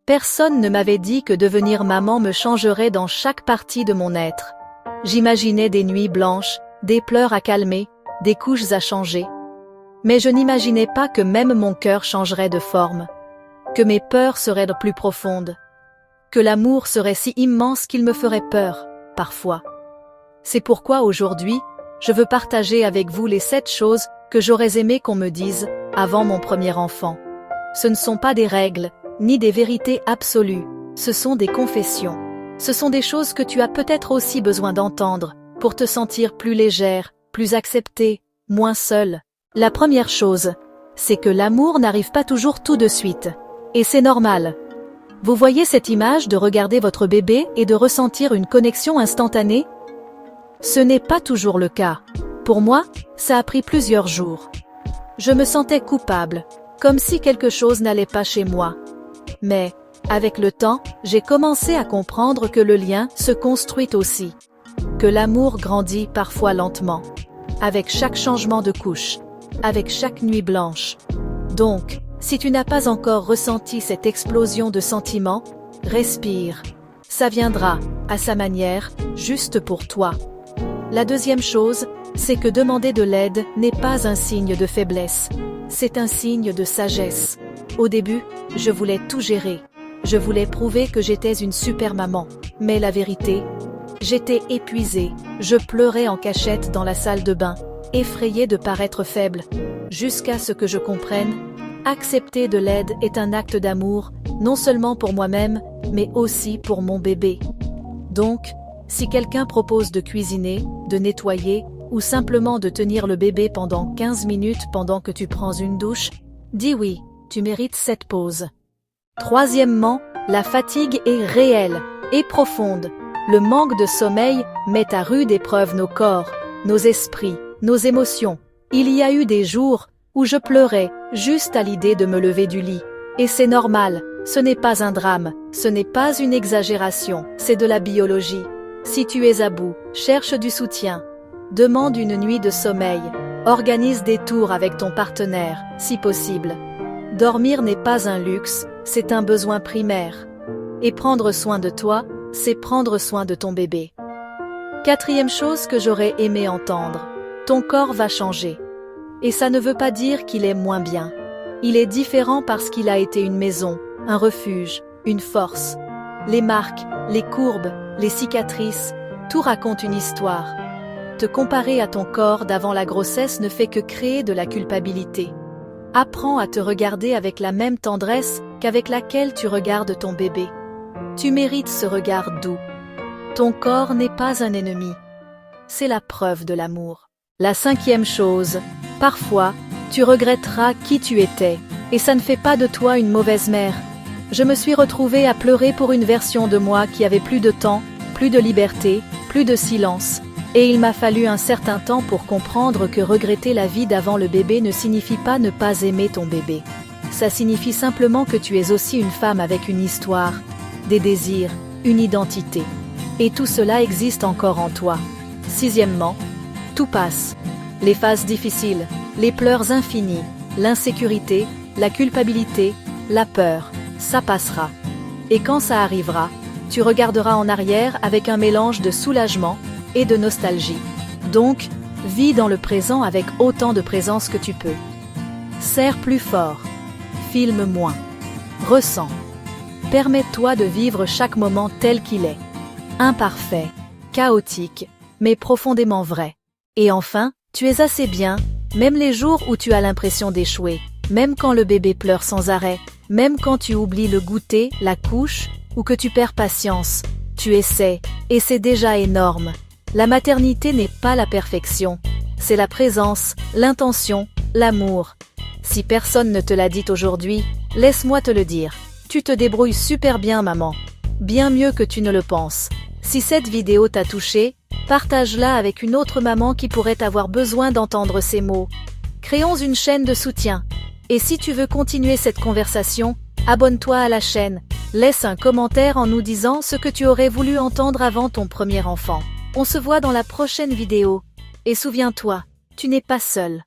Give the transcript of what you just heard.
Personne ne m'avait dit que devenir maman me changerait dans chaque partie de mon être. J'imaginais des nuits blanches, des pleurs à calmer, des couches à changer. Mais je n'imaginais pas que même mon cœur changerait de forme, que mes peurs seraient plus profondes, que l'amour serait si immense qu'il me ferait peur, parfois. C'est pourquoi aujourd'hui, je veux partager avec vous les 7 choses que j'aurais aimé qu'on me dise avant mon premier enfant. Ce ne sont pas des règles, ni des vérités absolues, ce sont des confessions. Ce sont des choses que tu as peut-être aussi besoin d'entendre pour te sentir plus légère, plus acceptée, moins seule. La première chose, c'est que l'amour n'arrive pas toujours tout de suite. Et c'est normal. Vous voyez cette image de regarder votre bébé et de ressentir une connexion instantanée? Ce n'est pas toujours le cas. Pour moi, ça a pris plusieurs jours. Je me sentais coupable, comme si quelque chose n'allait pas chez moi. Mais, avec le temps, j'ai commencé à comprendre que le lien se construit aussi. Que l'amour grandit parfois lentement. Avec chaque changement de couche. Avec chaque nuit blanche. Donc, si tu n'as pas encore ressenti cette explosion de sentiments, respire. Ça viendra, à sa manière, juste pour toi. La deuxième chose, c'est que demander de l'aide n'est pas un signe de faiblesse. C'est un signe de sagesse. Au début, je voulais tout gérer. Je voulais prouver que j'étais une super maman. Mais la vérité, j'étais épuisée. Je pleurais en cachette dans la salle de bain, effrayée de paraître faible. Jusqu'à ce que je comprenne, accepter de l'aide est un acte d'amour, non seulement pour moi-même, mais aussi pour mon bébé. Donc, si quelqu'un propose de cuisiner, de nettoyer, ou simplement de tenir le bébé pendant 15 minutes pendant que tu prends une douche, dis oui, tu mérites cette pause. Troisièmement, la fatigue est réelle et profonde. Le manque de sommeil met à rude épreuve nos corps, nos esprits, nos émotions. Il y a eu des jours où je pleurais juste à l'idée de me lever du lit. Et c'est normal, ce n'est pas un drame, ce n'est pas une exagération, c'est de la biologie. Si tu es à bout, cherche du soutien. Demande une nuit de sommeil. Organise des tours avec ton partenaire, si possible. Dormir n'est pas un luxe, c'est un besoin primaire. Et prendre soin de toi, c'est prendre soin de ton bébé. Quatrième chose que j'aurais aimé entendre. Ton corps va changer. Et ça ne veut pas dire qu'il est moins bien. Il est différent parce qu'il a été une maison, un refuge, une force. Les marques, les courbes, les cicatrices, tout raconte une histoire. Te comparer à ton corps d'avant la grossesse ne fait que créer de la culpabilité. Apprends à te regarder avec la même tendresse qu'avec laquelle tu regardes ton bébé. Tu mérites ce regard doux. Ton corps n'est pas un ennemi. C'est la preuve de l'amour. La cinquième chose, parfois, tu regretteras qui tu étais, et ça ne fait pas de toi une mauvaise mère. Je me suis retrouvée à pleurer pour une version de moi qui avait plus de temps, plus de liberté, plus de silence. Et il m'a fallu un certain temps pour comprendre que regretter la vie d'avant le bébé ne signifie pas ne pas aimer ton bébé. Ça signifie simplement que tu es aussi une femme avec une histoire, des désirs, une identité. Et tout cela existe encore en toi. Sixièmement, tout passe. Les phases difficiles, les pleurs infinis, l'insécurité, la culpabilité, la peur, ça passera. Et quand ça arrivera, tu regarderas en arrière avec un mélange de soulagement et de nostalgie. Donc, vis dans le présent avec autant de présence que tu peux. Serre plus fort. Filme moins. Ressens. Permets-toi de vivre chaque moment tel qu'il est. Imparfait, chaotique, mais profondément vrai. Et enfin, tu es assez bien, même les jours où tu as l'impression d'échouer, même quand le bébé pleure sans arrêt, même quand tu oublies le goûter, la couche, ou que tu perds patience. Tu essaies, et c'est déjà énorme. La maternité n'est pas la perfection, c'est la présence, l'intention, l'amour. Si personne ne te l'a dit aujourd'hui, laisse-moi te le dire. Tu te débrouilles super bien, maman. Bien mieux que tu ne le penses. Si cette vidéo t'a touché, partage-la avec une autre maman qui pourrait avoir besoin d'entendre ces mots. Créons une chaîne de soutien. Et si tu veux continuer cette conversation, abonne-toi à la chaîne. Laisse un commentaire en nous disant ce que tu aurais voulu entendre avant ton premier enfant. On se voit dans la prochaine vidéo. Et souviens-toi, tu n'es pas seul.